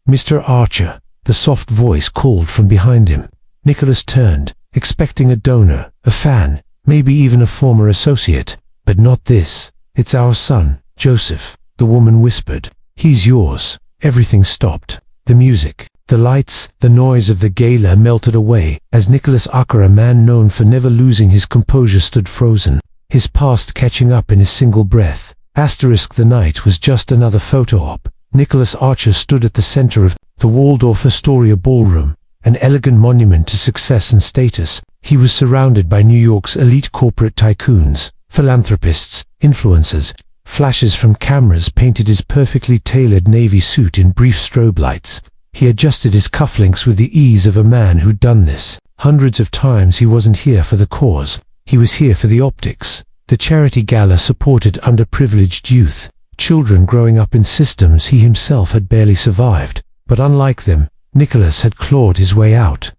Mr. Archer, the soft voice called from behind him. Nicholas turned, expecting a donor, a fan, maybe even a former associate. But not this. "It's our son, Joseph," the woman whispered. "He's yours." Everything stopped. The music, the lights, the noise of the gala melted away as Nicholas Archer, a man known for never losing his composure, stood frozen, his past catching up in a single breath. The night was just another photo op. Nicholas Archer stood at the center of the Waldorf Astoria ballroom, an elegant monument to success and status. He was surrounded by New York's elite corporate tycoons, philanthropists, influencers. Flashes from cameras painted his perfectly tailored navy suit in brief strobe lights. He adjusted his cufflinks with the ease of a man who'd done this hundreds of times. He wasn't here for the cause. He was here for the optics. The charity gala supported underprivileged youth, children growing up in systems he himself had barely survived. But unlike them, Nicholas had clawed his way out.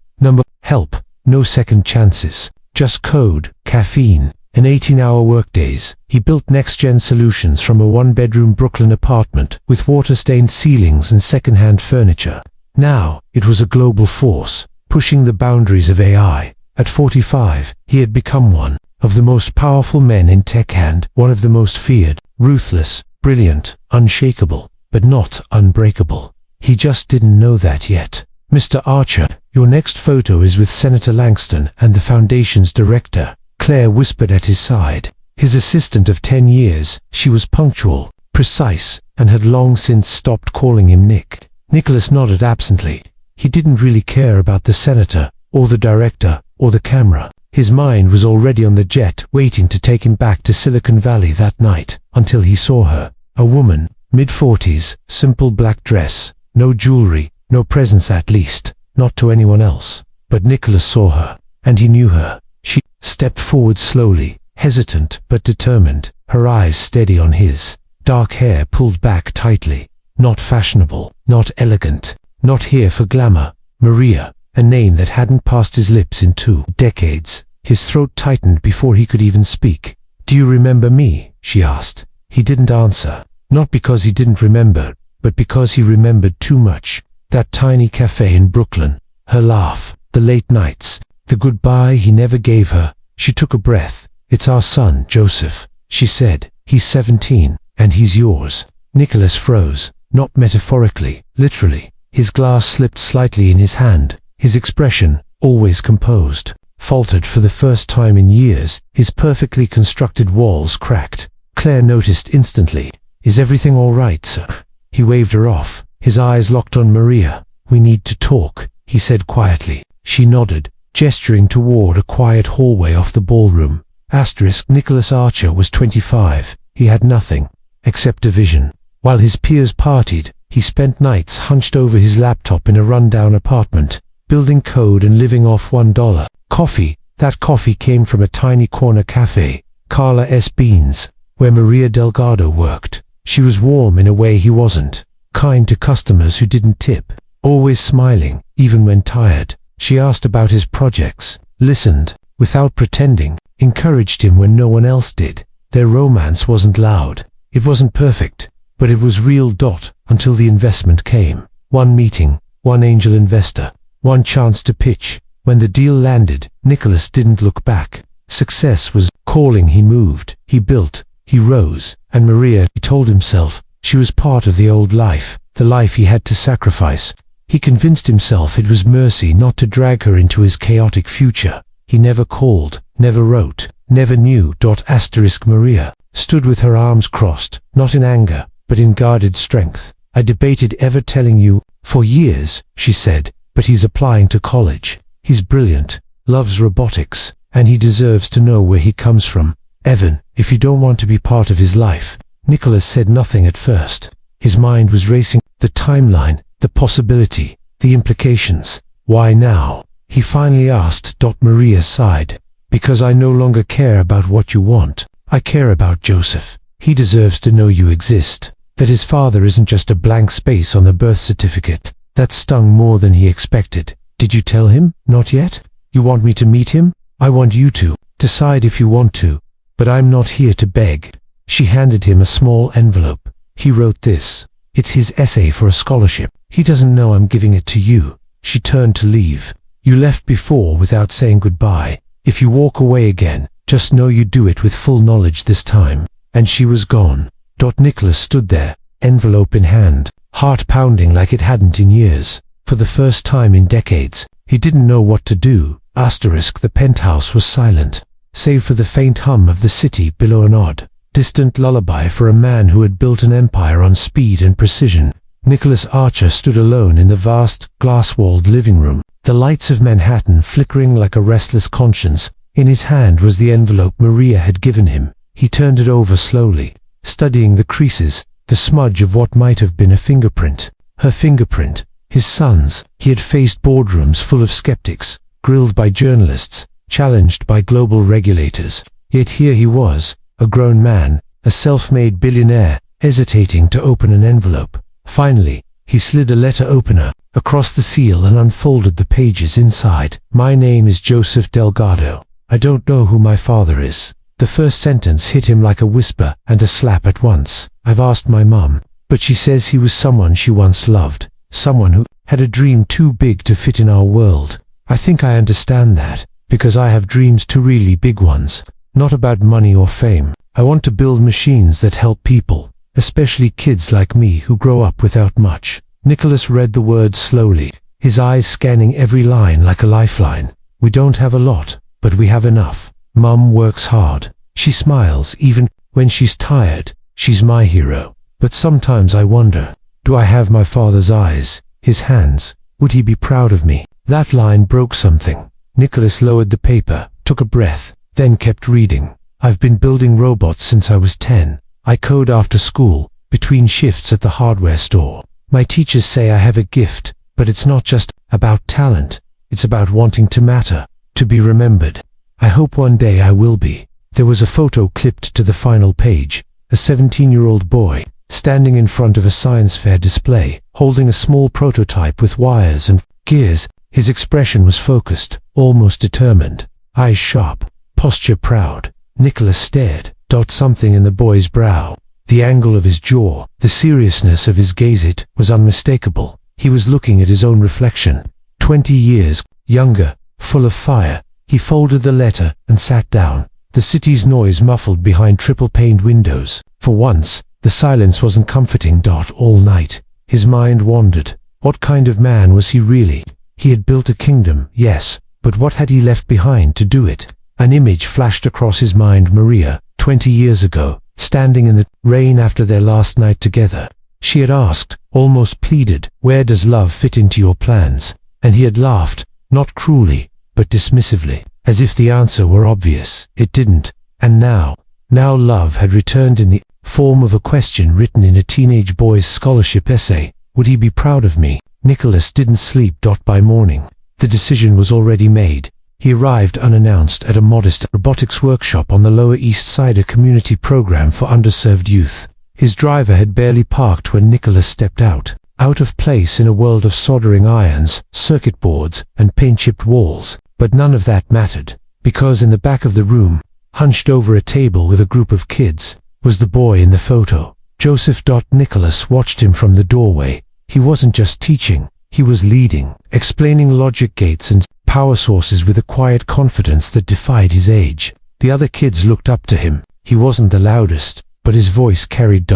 Help, no second chances, just code, caffeine, and 18-hour workdays. He built next-gen solutions from a one-bedroom Brooklyn apartment with water-stained ceilings and second-hand furniture. Now, it was a global force, pushing the boundaries of AI. At 45, he had become one of the most powerful men in tech and one of the most feared. Ruthless, brilliant, unshakable, but not unbreakable. He just didn't know that yet. "Mr. Archer, your next photo is with Senator Langston and the Foundation's director," Claire whispered at his side. His assistant of 10 years, she was punctual, precise, and had long since stopped calling him Nick. Nicholas nodded absently. He didn't really care about the senator, or the director, or the camera. His mind was already on the jet, waiting to take him back to Silicon Valley that night, until he saw her. A woman, mid-40s, simple black dress, no jewelry, no presence, at least, not to anyone else. But Nicholas saw her, and he knew her. She stepped forward slowly, hesitant but determined, her eyes steady on his. Dark hair pulled back tightly. Not fashionable, not elegant, not here for glamour. Maria, a name that hadn't passed his lips in 2 decades. His throat tightened before he could even speak. "Do you remember me?" she asked. He didn't answer, not because he didn't remember, but because he remembered too much. That tiny cafe in Brooklyn, her laugh, the late nights, the goodbye he never gave her. She took a breath. "It's our son, Joseph," she said. "He's 17, and he's yours." Nicholas froze, not metaphorically, literally. His glass slipped slightly in his hand. His expression, always composed, faltered for the first time in years. His perfectly constructed walls cracked. Claire noticed instantly. "Is everything all right, sir?" He waved her off. His eyes locked on Maria. "We need to talk," he said quietly. She nodded, gesturing toward a quiet hallway off the ballroom. Nicholas Archer was 25. He had nothing, except a vision. While his peers partied, he spent nights hunched over his laptop in a rundown apartment, building code and living off $1 coffee. That coffee came from a tiny corner cafe, Carla S. Beans, where Maria Delgado worked. She was warm in a way he wasn't, kind to customers who didn't tip, always smiling, even when tired. She asked about his projects, listened, without pretending, encouraged him when no one else did. Their romance wasn't loud. It wasn't perfect, but it was real. Until the investment came. One meeting, one angel investor, one chance to pitch. When the deal landed, Nicholas didn't look back. Success was calling. He moved, he built, he rose, and Maria, he told himself, she was part of the old life, the life he had to sacrifice. He convinced himself it was mercy not to drag her into his chaotic future. He never called, never wrote, never knew. Maria stood with her arms crossed, not in anger, but in guarded strength. "I debated ever telling you, for years," she said, "but he's applying to college. He's brilliant, loves robotics, and he deserves to know where he comes from. Evan, if you don't want to be part of his life." Nicholas said nothing at first. His mind was racing. The timeline, the possibility, the implications. "Why now?" he finally asked. Maria sighed. "Because I no longer care about what you want. I care about Joseph. He deserves to know you exist. That his father isn't just a blank space on the birth certificate." That stung more than he expected. "Did you tell him?" "Not yet." "You want me to meet him?" "I want you to. Decide if you want to. But I'm not here to beg." She handed him a small envelope. He wrote this. It's his essay for a scholarship. He doesn't know I'm giving it to you." She turned to leave. "You left before without saying goodbye. If you walk away again, just know you do it with full knowledge this time." And she was gone. Nicholas stood there, envelope in hand, heart pounding like it hadn't in years. For the first time in decades, he didn't know what to do. The penthouse was silent, save for the faint hum of the city below, an odd, distant lullaby for a man who had built an empire on speed and precision. Nicholas Archer stood alone in the vast, glass-walled living room, the lights of Manhattan flickering like a restless conscience. In his hand was the envelope Maria had given him. He turned it over slowly, studying the creases, the smudge of what might have been a fingerprint. Her fingerprint, his son's. He had faced boardrooms full of skeptics, grilled by journalists, challenged by global regulators. Yet here he was, a grown man, a self-made billionaire, hesitating to open an envelope. Finally, he slid a letter opener across the seal and unfolded the pages inside. "My name is Joseph Delgado. I don't know who my father is." The first sentence hit him like a whisper and a slap at once. "I've asked my mum, but she says he was someone she once loved, someone who had a dream too big to fit in our world. I think I understand that, because I have dreams too, really big ones, not about money or fame. I want to build machines that help people, especially kids like me who grow up without much." Nicholas read the words slowly, his eyes scanning every line like a lifeline. "We don't have a lot, but we have enough. Mum works hard. She smiles even when she's tired. She's my hero. But sometimes I wonder, do I have my father's eyes, his hands? Would he be proud of me?" That line broke something. Nicholas lowered the paper, took a breath, then kept reading. "I've been building robots since I was 10. I code after school, between shifts at the hardware store. My teachers say I have a gift, but it's not just about talent. It's about wanting to matter, to be remembered. I hope one day I will be." There was a photo clipped to the final page, a 17-year-old boy, standing in front of a science fair display, holding a small prototype with wires and gears. His expression was focused, almost determined, eyes sharp, posture proud. Nicholas stared. Something in the boy's brow, the angle of his jaw, the seriousness of his gaze, it was unmistakable. He was looking at his own reflection, 20 years younger, full of fire. He folded the letter and sat down. The city's noise muffled behind triple-paned windows. For once, the silence wasn't comforting. All night, his mind wandered. What kind of man was he really? He had built a kingdom, yes, but what had he left behind to do it? An image flashed across his mind. Maria, 20 years ago, standing in the rain after their last night together. She had asked, almost pleaded, "Where does love fit into your plans?" And he had laughed, not cruelly, but dismissively, as if the answer were obvious. It didn't. And now love had returned in the form of a question written in a teenage boy's scholarship essay. Would he be proud of me? Nicholas didn't sleep. By morning, the decision was already made. He arrived unannounced at a modest robotics workshop on the Lower East Side, a community program for underserved youth. His driver had barely parked when Nicholas stepped out of place in a world of soldering irons, circuit boards, and paint-chipped walls. But none of that mattered, because in the back of the room, hunched over a table with a group of kids, was the boy in the photo, Joseph. Nicholas watched him from the doorway. He wasn't just teaching, he was leading, explaining logic gates and power sources with a quiet confidence that defied his age. The other kids looked up to him. He wasn't the loudest, but his voice carried.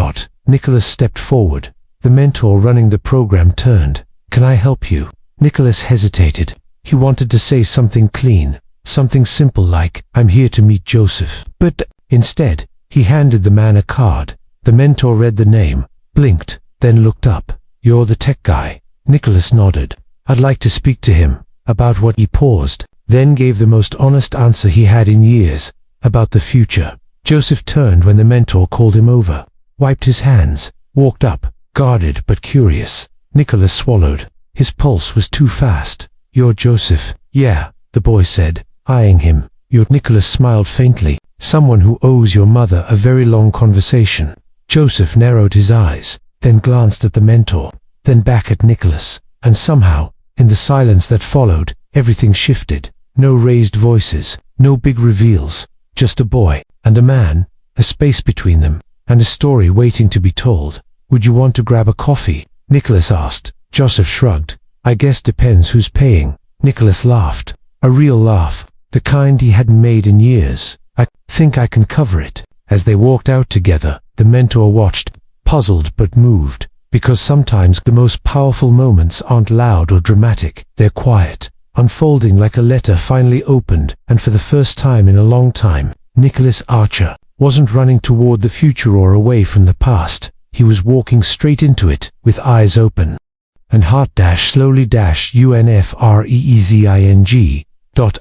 Nicholas stepped forward. The mentor running the program turned. "Can I help you?" Nicholas hesitated. He wanted to say something clean, something simple like, "I'm here to meet Joseph." But instead, he handed the man a card. The mentor read the name, blinked, then looked up. "You're the tech guy." Nicholas nodded. "I'd like to speak to him." About what? He paused, then gave the most honest answer he had in years, about the future. Joseph turned when the mentor called him over, wiped his hands, walked up, guarded but curious. Nicholas swallowed. His pulse was too fast. "You're Joseph?" "Yeah," the boy said, eyeing him. "You're..." Nicholas smiled faintly. "Someone who owes your mother a very long conversation." Joseph narrowed his eyes, then glanced at the mentor, then back at Nicholas, and somehow, in the silence that followed, everything shifted. No raised voices, no big reveals, just a boy and a man, a space between them, and a story waiting to be told. "Would you want to grab a coffee?" Nicholas asked, Joseph shrugged. I guess depends who's paying. Nicholas laughed. A real laugh. The kind he hadn't made in years. I think I can cover it. As they walked out together, the mentor watched, puzzled but moved, because sometimes the most powerful moments aren't loud or dramatic, they're quiet, unfolding like a letter finally opened, and for the first time in a long time, Nicholas Archer wasn't running toward the future or away from the past. He was walking straight into it, with eyes open. And heart slowly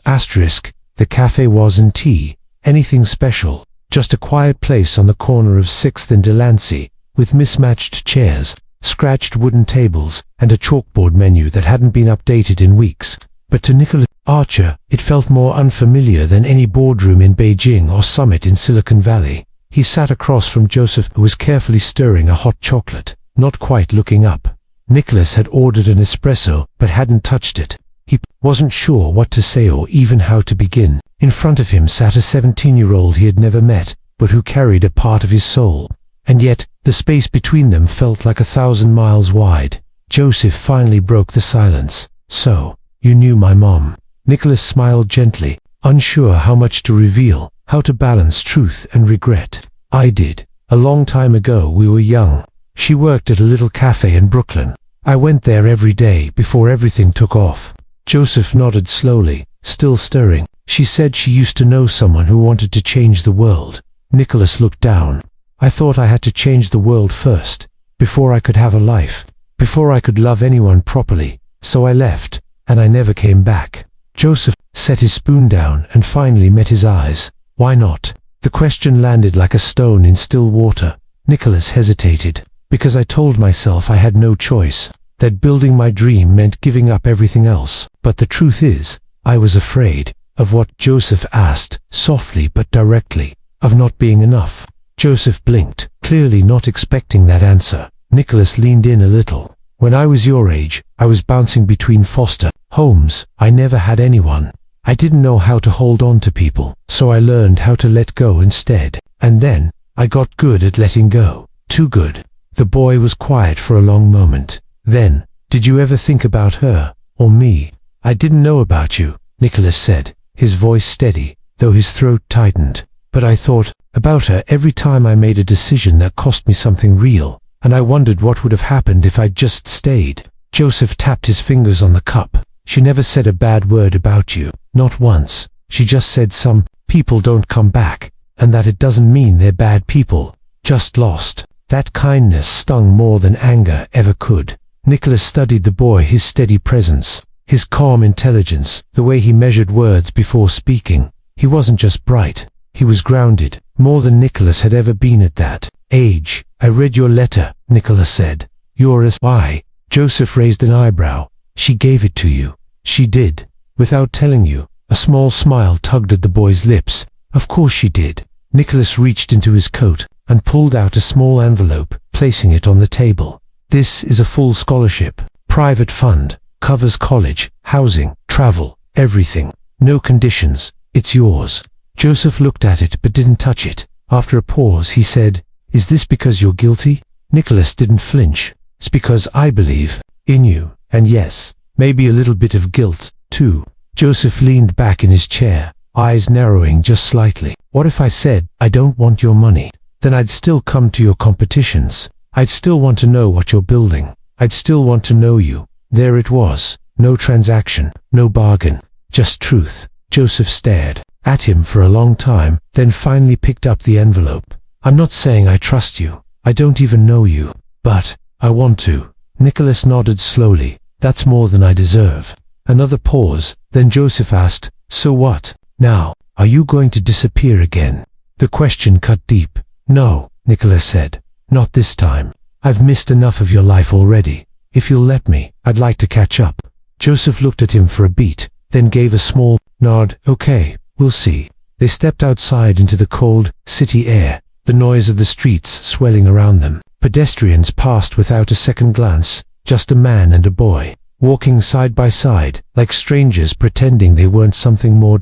unfreezing ... The cafe wasn't tea, anything special, just a quiet place on the corner of 6th and Delancey, with mismatched chairs, scratched wooden tables, and a chalkboard menu that hadn't been updated in weeks. But to Nicholas Archer, it felt more unfamiliar than any boardroom in Beijing or summit in Silicon Valley. He sat across from Joseph, who was carefully stirring a hot chocolate, not quite looking up. Nicholas had ordered an espresso, but hadn't touched it. He wasn't sure what to say or even how to begin. In front of him sat a 17-year-old he had never met, but who carried a part of his soul. And yet, the space between them felt like 1,000 miles wide. Joseph finally broke the silence. So, you knew my mom. Nicholas smiled gently, unsure how much to reveal, how to balance truth and regret. I did. A long time ago. We were young. She worked at a little cafe in Brooklyn. I went there every day before everything took off. Joseph nodded slowly, still stirring. She said she used to know someone who wanted to change the world. Nicholas looked down. I thought I had to change the world first, before I could have a life, before I could love anyone properly. So I left, and I never came back. Joseph set his spoon down and finally met his eyes. Why not? The question landed like a stone in still water. Nicholas hesitated. Because I told myself I had no choice, that building my dream meant giving up everything else. But the truth is, I was afraid of what Joseph asked, softly but directly, of not being enough. Joseph blinked, clearly not expecting that answer. Nicholas leaned in a little. When I was your age, I was bouncing between foster homes. I never had anyone. I didn't know how to hold on to people, so I learned how to let go instead. And then, I got good at letting go. Too good. The boy was quiet for a long moment. Then, did you ever think about her, or me? I didn't know about you, Nicholas said, his voice steady, though his throat tightened. But I thought about her every time I made a decision that cost me something real, and I wondered what would have happened if I'd just stayed. Joseph tapped his fingers on the cup. She never said a bad word about you, not once. She just said some people don't come back, and that it doesn't mean they're bad people, just lost. That kindness stung more than anger ever could. Nicholas studied the boy, his steady presence, his calm intelligence, the way he measured words before speaking. He wasn't just bright, he was grounded, more than Nicholas had ever been at that age. I read your letter, Nicholas said. You're as why? Joseph raised an eyebrow. She gave it to you. She did. Without telling you. A small smile tugged at the boy's lips. Of course she did. Nicholas reached into his coat and pulled out a small envelope, placing it on the table. This is a full scholarship, private fund, covers college, housing, travel, everything. No conditions. It's yours. Joseph looked at it but didn't touch it. After a pause he said, Is this because you're guilty? Nicholas didn't flinch. It's because I believe in you, and yes, maybe a little bit of guilt, too. Joseph leaned back in his chair, eyes narrowing just slightly. What if I said, I don't want your money? Then I'd still come to your competitions. I'd still want to know what you're building. I'd still want to know you. There it was. No transaction, no bargain, just truth. Joseph stared at him for a long time, then finally picked up the envelope. I'm not saying I trust you. I don't even know you. But I want to. Nicholas nodded slowly. That's more than I deserve. Another pause, then Joseph asked, So what? Now, are you going to disappear again? The question cut deep. No, Nicholas said. Not this time. I've missed enough of your life already. If you'll let me, I'd like to catch up. Joseph looked at him for a beat, then gave a small nod. Okay, we'll see. They stepped outside into the cold, city air, the noise of the streets swelling around them. Pedestrians passed without a second glance, just a man and a boy, walking side by side, like strangers pretending they weren't something more.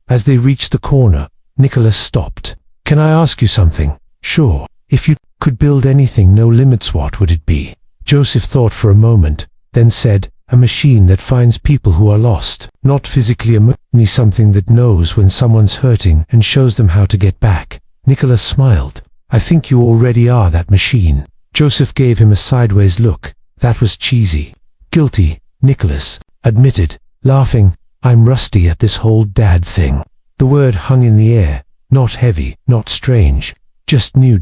As they reached the corner, Nicholas stopped. Can I ask you something? Sure. If you could build anything, no limits, what would it be? Joseph thought for a moment. then said, "A machine that finds people who are lost. Not physically emotionally, something that knows when someone's hurting and shows them how to get back." Nicholas smiled. "I think you already are that machine." Joseph gave him a sideways look. That was cheesy. "Guilty," Nicholas admitted, laughing. "I'm rusty at this whole dad thing." The word hung in the air, not heavy, not strange, just new.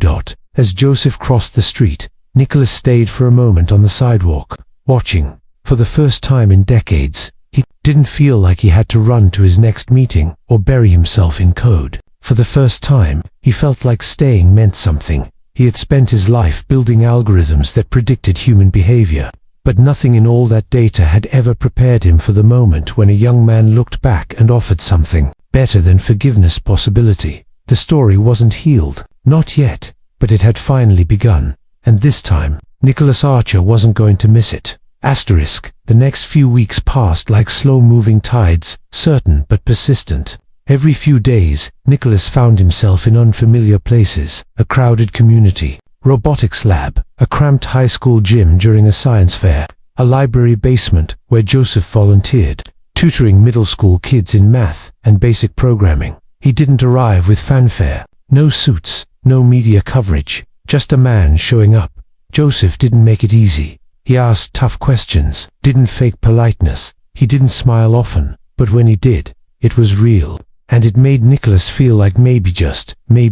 As Joseph crossed the street, Nicholas stayed for a moment on the sidewalk, watching. For the first time in decades, he didn't feel like he had to run to his next meeting or bury himself in code. For the first time, he felt like staying meant something. He had spent his life building algorithms that predicted human behavior, but nothing in all that data had ever prepared him for the moment when a young man looked back and offered something better than forgiveness possibility. The story wasn't healed, not yet, but it had finally begun, and this time, Nicholas Archer wasn't going to miss it. The next few weeks passed like slow-moving tides, certain but persistent. Every few days, Nicholas found himself in unfamiliar places, a crowded community, robotics lab, a cramped high school gym during a science fair, a library basement where Joseph volunteered, tutoring middle school kids in math and basic programming. He didn't arrive with fanfare, no suits, no media coverage, just a man showing up. Joseph didn't make it easy. He asked tough questions, didn't fake politeness. He didn't smile often, but when he did, it was real. And it made Nicholas feel like maybe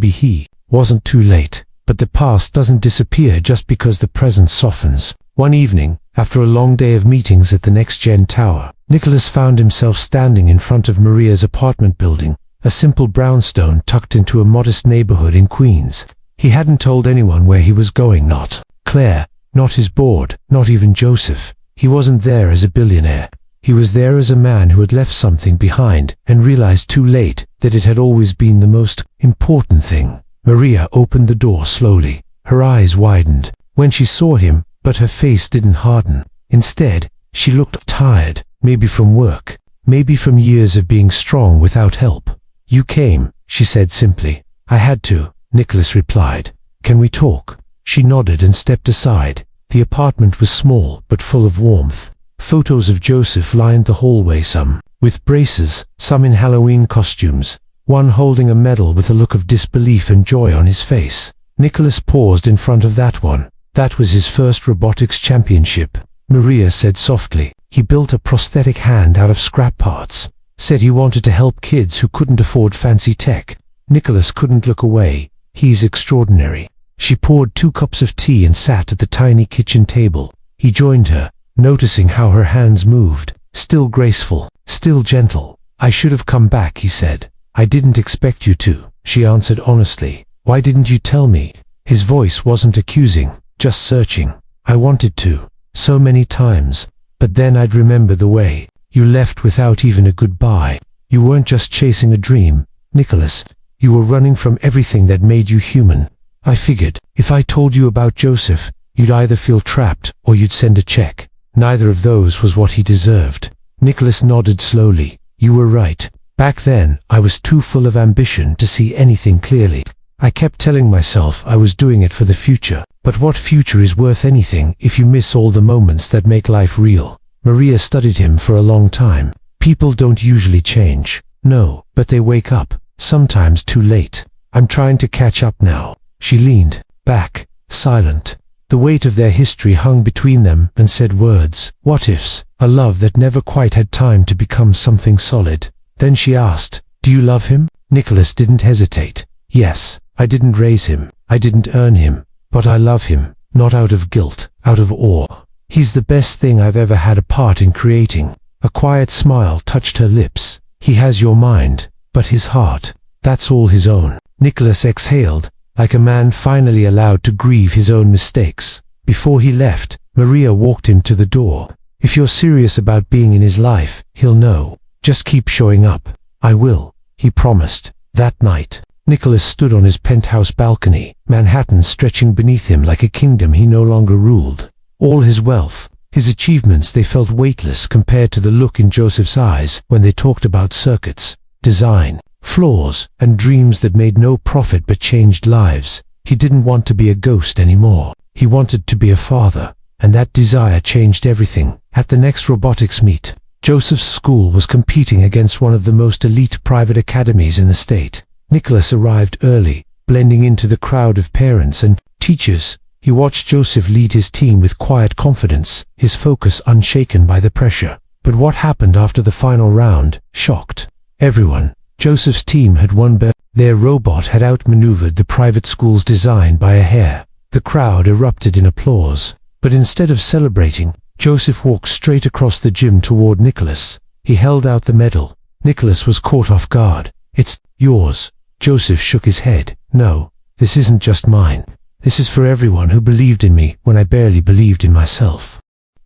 he wasn't too late. But the past doesn't disappear just because the present softens. One evening, after a long day of meetings at the Next Gen Tower, Nicholas found himself standing in front of Maria's apartment building, a simple brownstone tucked into a modest neighborhood in Queens. He hadn't told anyone where he was going, not Claire, not his board, not even Joseph. He wasn't there as a billionaire. He was there as a man who had left something behind and realized too late that it had always been the most important thing. Maria opened the door slowly. Her eyes widened when she saw him, but her face didn't harden. Instead, she looked tired, maybe from work, maybe from years of being strong without help. "You came," she said simply. "I had to," Nicholas replied. "Can we talk?" She nodded and stepped aside. The apartment was small but full of warmth. Photos of Joseph lined the hallway, some with braces, some in Halloween costumes, one holding a medal with a look of disbelief and joy on his face. Nicholas paused in front of that one. That was his first robotics championship. Maria said softly, "He built a prosthetic hand out of scrap parts. Said he wanted to help kids who couldn't afford fancy tech." Nicholas couldn't look away. "He's extraordinary." She poured 2 cups of tea and sat at the tiny kitchen table. He joined her, noticing how her hands moved, still graceful, still gentle. "I should have come back," he said. "I didn't expect you to," she answered honestly. "Why didn't you tell me?" His voice wasn't accusing, just searching. "I wanted to, so many times, but then I'd remember the way you left without even a goodbye. You weren't just chasing a dream, Nicholas. You were running from everything that made you human. I figured, if I told you about Joseph, you'd either feel trapped or you'd send a check. Neither of those was what he deserved." Nicholas nodded slowly. "You were right. Back then, I was too full of ambition to see anything clearly. I kept telling myself I was doing it for the future. But what future is worth anything if you miss all the moments that make life real?" Maria studied him for a long time. "People don't usually change. No, but they wake up, sometimes too late. I'm trying to catch up now." She leaned back, silent. The weight of their history hung between them and said words, what ifs, a love that never quite had time to become something solid. Then she asked, "Do you love him?" Nicholas didn't hesitate. "Yes, I didn't raise him, I didn't earn him, but I love him, not out of guilt, out of awe. He's the best thing I've ever had a part in creating." A quiet smile touched her lips. "He has your mind, but his heart, that's all his own." Nicholas exhaled, like a man finally allowed to grieve his own mistakes. Before he left, Maria walked him to the door. "If you're serious about being in his life, he'll know. Just keep showing up." "I will," he promised. That night, Nicholas stood on his penthouse balcony, Manhattan stretching beneath him like a kingdom he no longer ruled. All his wealth, his achievements, they felt weightless compared to the look in Joseph's eyes when they talked about circuits, design, flaws, and dreams that made no profit but changed lives. He didn't want to be a ghost anymore. He wanted to be a father, and that desire changed everything. At the next robotics meet, Joseph's school was competing against one of the most elite private academies in the state. Nicholas arrived early, blending into the crowd of parents and teachers. He watched Joseph lead his team with quiet confidence, his focus unshaken by the pressure. But what happened after the final round shocked everyone. Joseph's team had won. Their robot had outmaneuvered the private school's design by a hair. The crowd erupted in applause. But instead of celebrating, Joseph walked straight across the gym toward Nicholas. He held out the medal. Nicholas was caught off guard. "It's yours." Joseph shook his head. "No, this isn't just mine. This is for everyone who believed in me when I barely believed in myself."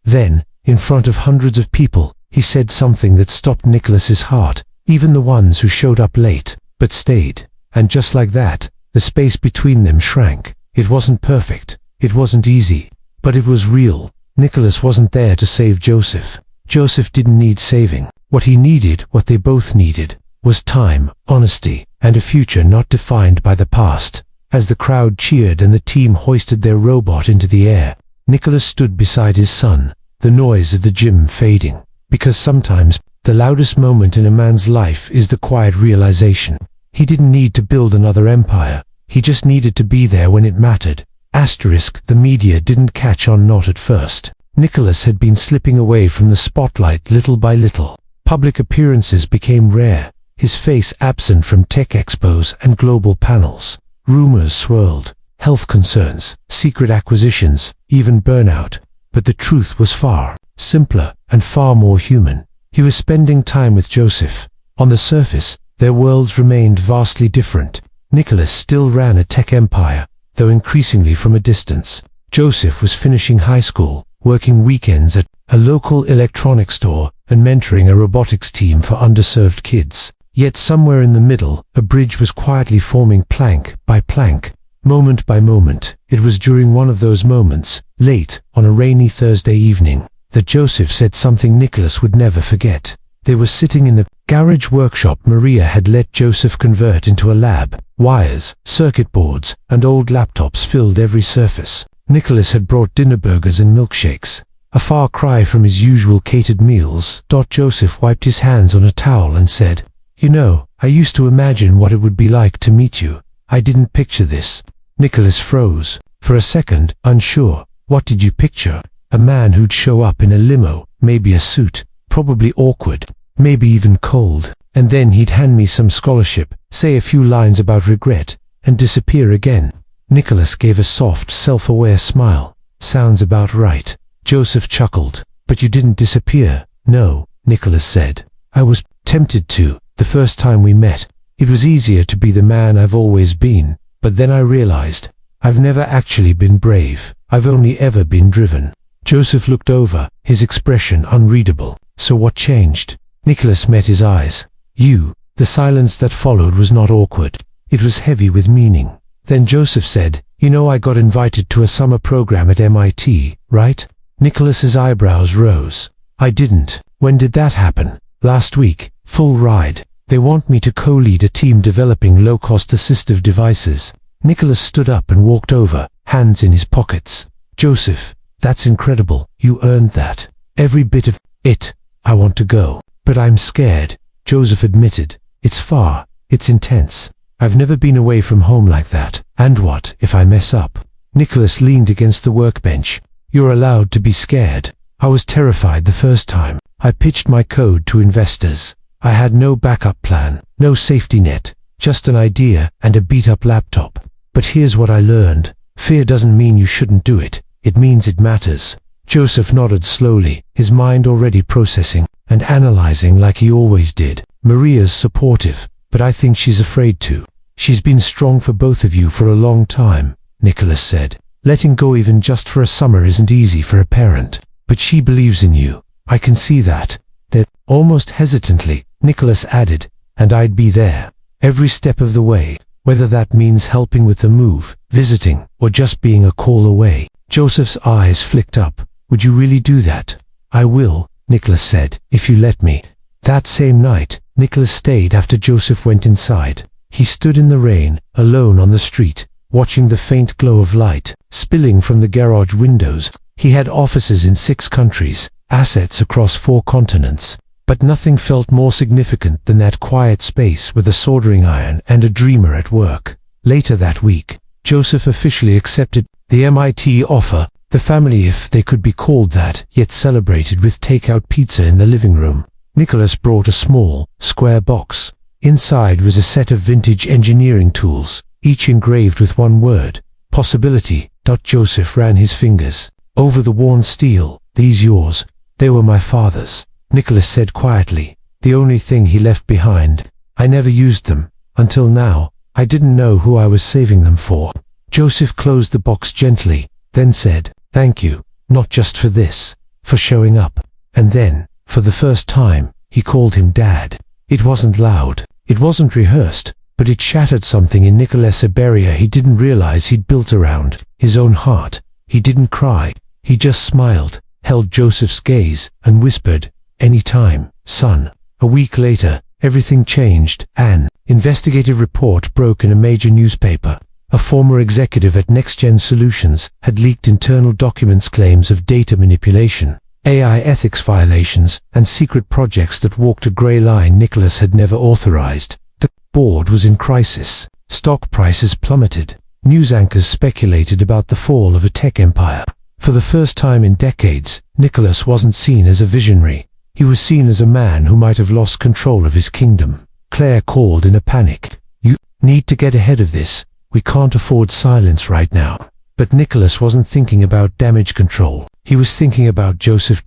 Then, in front of hundreds of people, he said something that stopped Nicholas's heart, even the ones who showed up late, but stayed. And just like that, the space between them shrank. It wasn't perfect. It wasn't easy. But it was real. Nicholas wasn't there to save Joseph. Joseph didn't need saving. What he needed, what they both needed, was time, honesty, and a future not defined by the past. As the crowd cheered and the team hoisted their robot into the air, Nicholas stood beside his son, the noise of the gym fading. Because sometimes, the loudest moment in a man's life is the quiet realization. He didn't need to build another empire. He just needed to be there when it mattered. The media didn't catch on not at first. Nicholas had been slipping away from the spotlight little by little. Public appearances became rare, his face absent from tech expos and global panels. Rumors swirled, health concerns, secret acquisitions, even burnout. But the truth was far simpler and far more human. He was spending time with Joseph. On the surface, their worlds remained vastly different. Nicholas still ran a tech empire, though increasingly from a distance. Joseph was finishing high school, working weekends at a local electronics store, and mentoring a robotics team for underserved kids. Yet somewhere in the middle, a bridge was quietly forming plank by plank, moment by moment. It was during one of those moments, late on a rainy Thursday evening, that Joseph said something Nicholas would never forget. They were sitting in the garage workshop Maria had let Joseph convert into a lab. Wires, circuit boards, and old laptops filled every surface. Nicholas had brought dinner burgers and milkshakes, a far cry from his usual catered meals. Joseph wiped his hands on a towel and said, "You know, I used to imagine what it would be like to meet you. I didn't picture this." Nicholas froze. For a second, unsure. What did you picture? A man who'd show up in a limo, maybe a suit, probably awkward, maybe even cold, and then he'd hand me some scholarship, say a few lines about regret, and disappear again. Nicholas gave a soft, self-aware smile. "Sounds about right." Joseph chuckled. "But you didn't disappear." "No," Nicholas said. "I was tempted to, the first time we met. It was easier to be the man I've always been, but then I realized, I've never actually been brave. I've only ever been driven." Joseph looked over, his expression unreadable. "So what changed?" Nicholas met his eyes. "You." The silence that followed was not awkward. It was heavy with meaning. Then Joseph said, "You know, I got invited to a summer program at MIT, right?" Nicholas's eyebrows rose. "I didn't." "When did that happen?" "Last week. Full ride. They want me to co-lead a team developing low-cost assistive devices." Nicholas stood up and walked over, hands in his pockets. "Joseph, that's incredible. You earned that. Every bit of it. I want to go. But I'm scared," Joseph admitted. "It's far. It's intense. I've never been away from home like that. And what if I mess up?" Nicholas leaned against the workbench. "You're allowed to be scared. I was terrified the first time. I pitched my code to investors. I had no backup plan, no safety net, just an idea and a beat-up laptop. But here's what I learned. Fear doesn't mean you shouldn't do it. It means it matters." Joseph nodded slowly, his mind already processing and analyzing like he always did. "Maria's supportive, but I think she's afraid to. She's been strong for both of you for a long time," Nicholas said. "Letting go even just for a summer isn't easy for a parent. But she believes in you. I can see that." Then, almost hesitantly, Nicholas added, "And I'd be there. Every step of the way. Whether that means helping with the move, visiting, or just being a call away." Joseph's eyes flicked up. "Would you really do that?" "I will," Nicholas said, "if you let me." That same night, Nicholas stayed after Joseph went inside. He stood in the rain, alone on the street, watching the faint glow of light spilling from the garage windows. He had offices in 6 countries, assets across 4 continents, but nothing felt more significant than that quiet space with a soldering iron and a dreamer at work. Later that week, Joseph officially accepted the MIT offer. The family, if they could be called that, yet celebrated with takeout pizza in the living room. Nicholas brought a small, square box. Inside was a set of vintage engineering tools, each engraved with one word, possibility. Joseph ran his fingers over the worn steel. These yours? They were my father's, Nicholas said quietly. The only thing he left behind. I never used them. Until now, I didn't know who I was saving them for. Joseph closed the box gently, then said, "Thank you, not just for this, for showing up." And then, for the first time, he called him Dad. It wasn't loud, it wasn't rehearsed, but it shattered something in Nicholas, a barrier he didn't realize he'd built around his own heart. He didn't cry, he just smiled, held Joseph's gaze, and whispered, "Anytime, son." A week later, everything changed. An investigative report broke in a major newspaper. A former executive at NextGen Solutions had leaked internal documents, claims of data manipulation, AI ethics violations, and secret projects that walked a gray line Nicholas had never authorized. The board was in crisis. Stock prices plummeted. News anchors speculated about the fall of a tech empire. For the first time in decades, Nicholas wasn't seen as a visionary. He was seen as a man who might have lost control of his kingdom. Claire called in a panic. "You need to get ahead of this. We can't afford silence right now." But Nicholas wasn't thinking about damage control. He was thinking about Joseph.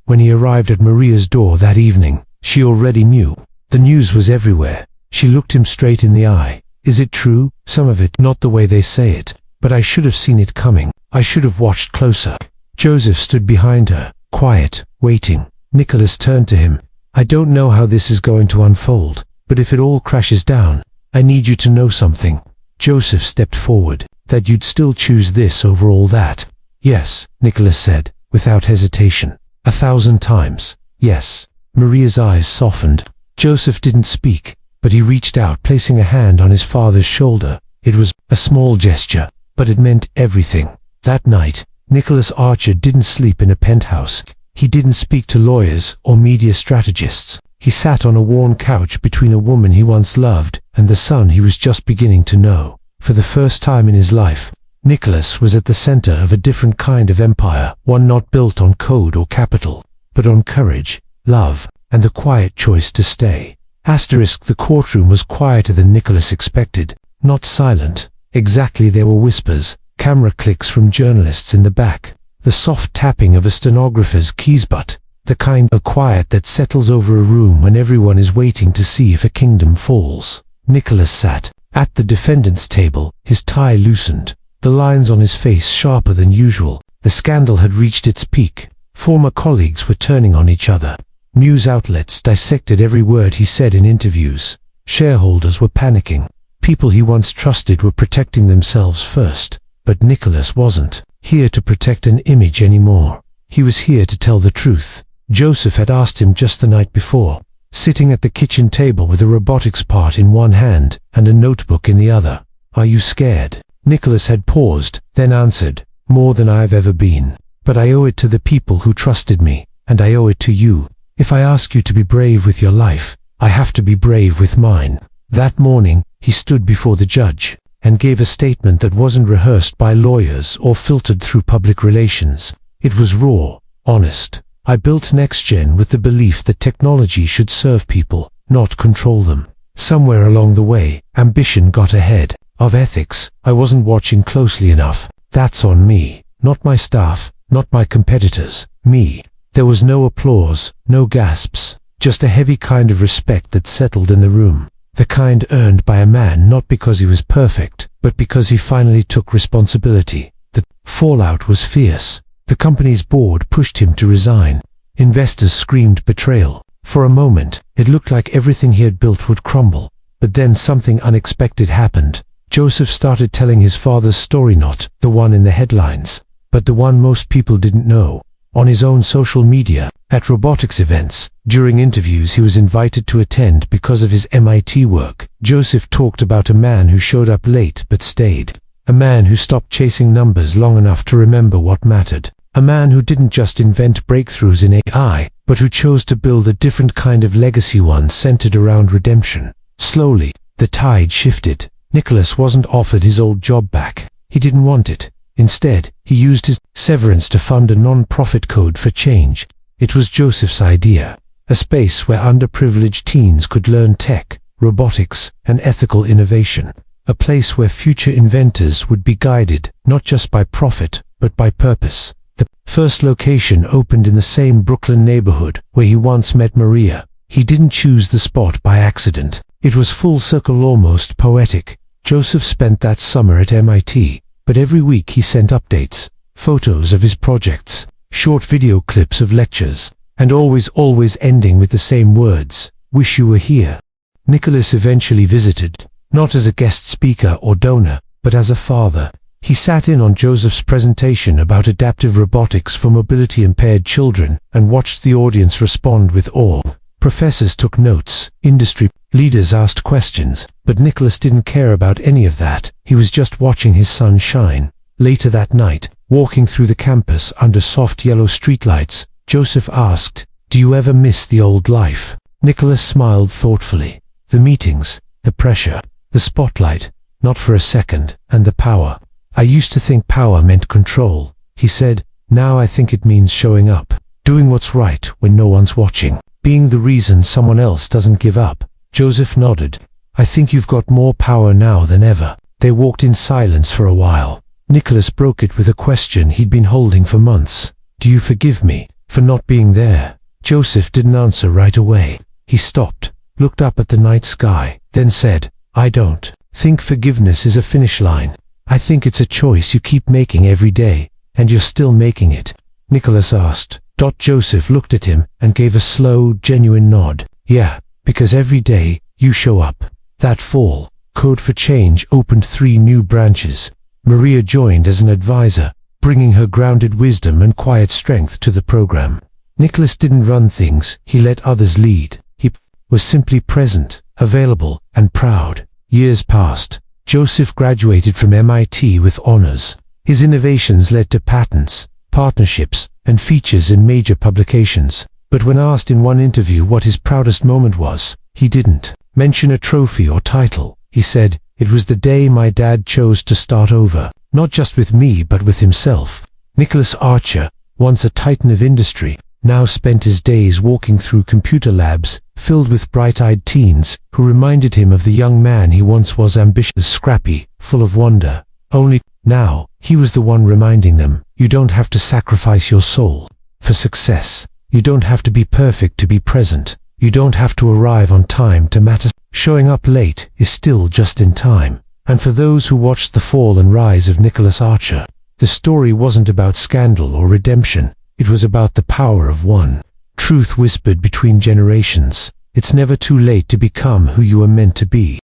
When he arrived at Maria's door that evening, she already knew. The news was everywhere. She looked him straight in the eye. "Is it true? Some of it, not the way they say it. But I should have seen it coming. I should have watched closer." Joseph stood behind her, quiet, waiting. Nicholas turned to him. "I don't know how this is going to unfold, but if it all crashes down, I need you to know something." Joseph stepped forward. "That you'd still choose this over all that?" "Yes," Nicholas said, without hesitation. 1,000 times, yes. Maria's eyes softened. Joseph didn't speak, but he reached out, placing a hand on his father's shoulder. It was a small gesture, but it meant everything. That night, Nicholas Archer didn't sleep in a penthouse. He didn't speak to lawyers or media strategists. He sat on a worn couch between a woman he once loved and the son he was just beginning to know. For the first time in his life, Nicholas was at the center of a different kind of empire, one not built on code or capital, but on courage, love, and the quiet choice to stay. The courtroom was quieter than Nicholas expected, not silent. Exactly, there were whispers, camera clicks from journalists in the back, the soft tapping of a stenographer's keys, but the kind of quiet that settles over a room when everyone is waiting to see if a kingdom falls. Nicholas sat at the defendant's table, his tie loosened, the lines on his face sharper than usual. The scandal had reached its peak. Former colleagues were turning on each other. News outlets dissected every word he said in interviews. Shareholders were panicking. People he once trusted were protecting themselves first. But Nicholas wasn't here to protect an image anymore. He was here to tell the truth. Joseph had asked him just the night before, sitting at the kitchen table with a robotics part in one hand and a notebook in the other. "Are you scared?" Nicholas had paused, then answered, "More than I've ever been. But I owe it to the people who trusted me, and I owe it to you. If I ask you to be brave with your life, I have to be brave with mine." That morning, he stood before the judge and gave a statement that wasn't rehearsed by lawyers or filtered through public relations. It was raw, honest. "I built NextGen with the belief that technology should serve people, not control them. Somewhere along the way, ambition got ahead of ethics. I wasn't watching closely enough. That's on me, not my staff, not my competitors, me." There was no applause, no gasps, just a heavy kind of respect that settled in the room. The kind earned by a man not because he was perfect, but because he finally took responsibility. The fallout was fierce. The company's board pushed him to resign. Investors screamed betrayal. For a moment, it looked like everything he had built would crumble. But then something unexpected happened. Joseph started telling his father's story, not the one in the headlines, but the one most people didn't know. On his own social media, at robotics events, during interviews he was invited to attend because of his MIT work, Joseph talked about a man who showed up late but stayed. A man who stopped chasing numbers long enough to remember what mattered. A man who didn't just invent breakthroughs in AI, but who chose to build a different kind of legacy, one centered around redemption. Slowly, the tide shifted. Nicholas wasn't offered his old job back. He didn't want it. Instead, he used his severance to fund a non-profit code for change. It was Joseph's idea, a space where underprivileged teens could learn tech, robotics, and ethical innovation. A place where future inventors would be guided, not just by profit, but by purpose. The first location opened in the same Brooklyn neighborhood where he once met Maria. He didn't choose the spot by accident. It was full circle, almost poetic. Joseph spent that summer at MIT, but every week he sent updates, photos of his projects, short video clips of lectures, and always ending with the same words, "Wish you were here." Nicholas eventually visited, not as a guest speaker or donor, but as a father. He sat in on Joseph's presentation about adaptive robotics for mobility-impaired children and watched the audience respond with awe. Professors took notes, industry leaders asked questions, but Nicholas didn't care about any of that. He was just watching his son shine. Later that night, walking through the campus under soft yellow streetlights, Joseph asked, "Do you ever miss the old life?" Nicholas smiled thoughtfully. The meetings, the pressure, the spotlight, not for a second, and the power. "I used to think power meant control," he said. "Now I think it means showing up, doing what's right when no one's watching, being the reason someone else doesn't give up." Joseph nodded. "I think you've got more power now than ever." They walked in silence for a while. Nicholas broke it with a question he'd been holding for months. "Do you forgive me for not being there?" Joseph didn't answer right away. He stopped, looked up at the night sky, then said, "I don't think forgiveness is a finish line. I think it's a choice you keep making every day, and you're still making it." Nicholas asked. Joseph looked at him and gave a slow, genuine nod. "Yeah, because every day you show up." That fall, Code for Change opened 3 new branches. Maria joined as an advisor, bringing her grounded wisdom and quiet strength to the program. Nicholas didn't run things, he let others lead. He was simply present, available, and proud. Years passed. Joseph graduated from MIT with honors. His innovations led to patents, partnerships, and features in major publications. But when asked in one interview what his proudest moment was, he didn't mention a trophy or title. He said, "It was the day my dad chose to start over, not just with me but with himself." Nicholas Archer, once a titan of industry, now spent his days walking through computer labs filled with bright-eyed teens who reminded him of the young man he once was, ambitious, scrappy, full of wonder. Only now, he was the one reminding them, you don't have to sacrifice your soul for success. You don't have to be perfect to be present. You don't have to arrive on time to matter. Showing up late is still just in time. And for those who watched the fall and rise of Nicholas Archer, the story wasn't about scandal or redemption. It was about the power of one. Truth whispered between generations. It's never too late to become who you are meant to be.